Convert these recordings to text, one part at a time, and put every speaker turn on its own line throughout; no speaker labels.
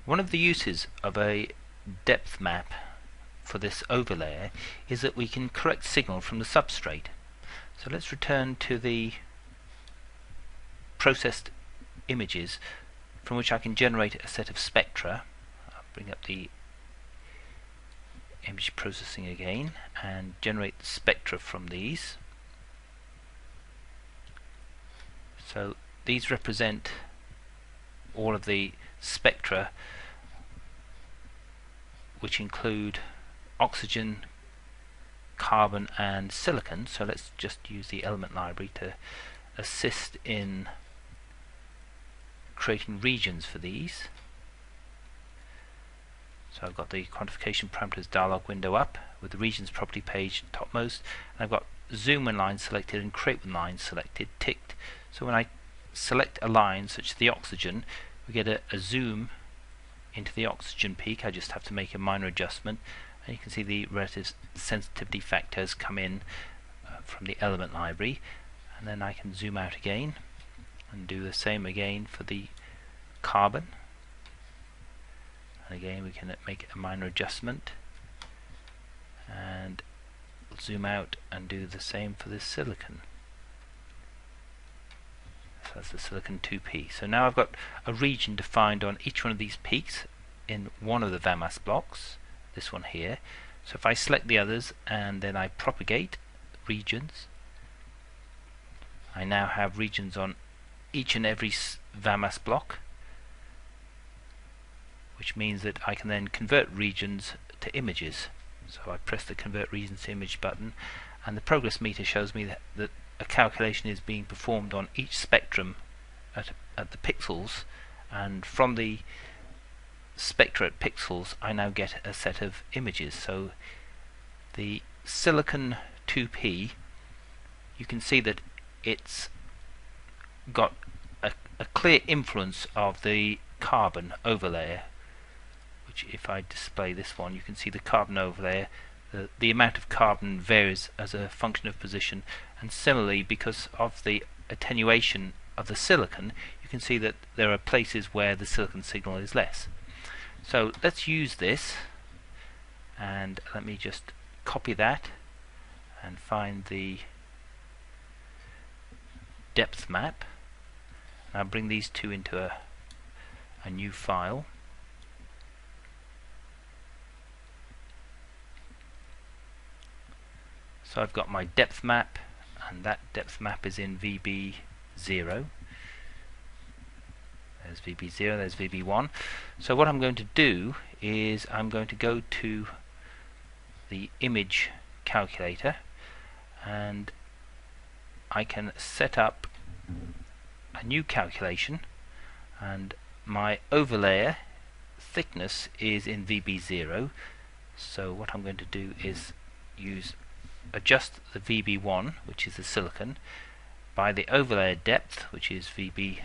One of the uses of a depth map for this overlay is that we can correct signal from the substrate. So let's return to the processed images from which I can generate a set of spectra. I'll bring up the image processing again and generate the spectra from these. So these represent all of the spectra which include oxygen, carbon and silicon. So let's just use the element library to assist in creating regions for these. So I've got the Quantification Parameters dialog window up with the regions property page topmost, and I've got zoom when line selected and create when line selected ticked. So when I select a line such as the oxygen, we get a zoom into the oxygen peak. I just have to make a minor adjustment, and you can see the relative sensitivity factors come in from the element library, and then I can zoom out again and do the same again for the carbon, and again we can make a minor adjustment and zoom out and do the same for this silicon. So that's the silicon 2p. So now I've got a region defined on each one of these peaks in one of the VAMAS blocks, this one here. So if I select the others and then I propagate regions, I now have regions on each and every VAMAS block, which means that I can then convert regions to images. So I press the Convert Regions to Image button, and the progress meter shows me that a calculation is being performed on each spectrum at the pixels, and from the spectra at pixels I now get a set of images. So the silicon 2p, you can see that it's got a clear influence of the carbon overlay, which if I display this one, you can see the carbon overlay, the amount of carbon varies as a function of position, and similarly because of the attenuation of the silicon, you can see that there are places where the silicon signal is less. So let's use this, and let me just copy that and find the depth map. I'll bring these two into a new file. So I've got my depth map, and that depth map is in VB0. There's VB0, there's VB1. So what I'm going to do is I'm going to go to the image calculator, and I can set up a new calculation, and my overlay thickness is in VB0. So what I'm going to do is adjust the VB1, which is the silicon, by the overlay depth, which is VB0,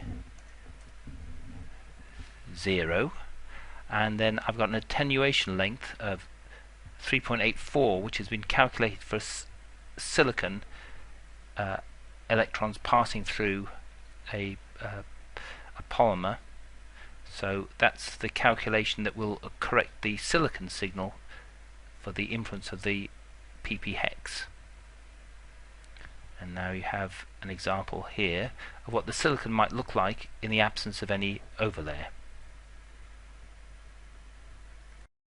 and then I've got an attenuation length of 3.84, which has been calculated for silicon electrons passing through a polymer. So that's the calculation that will correct the silicon signal for the influence of the pp hex. And now you have an example here of what the silicon might look like in the absence of any overlay.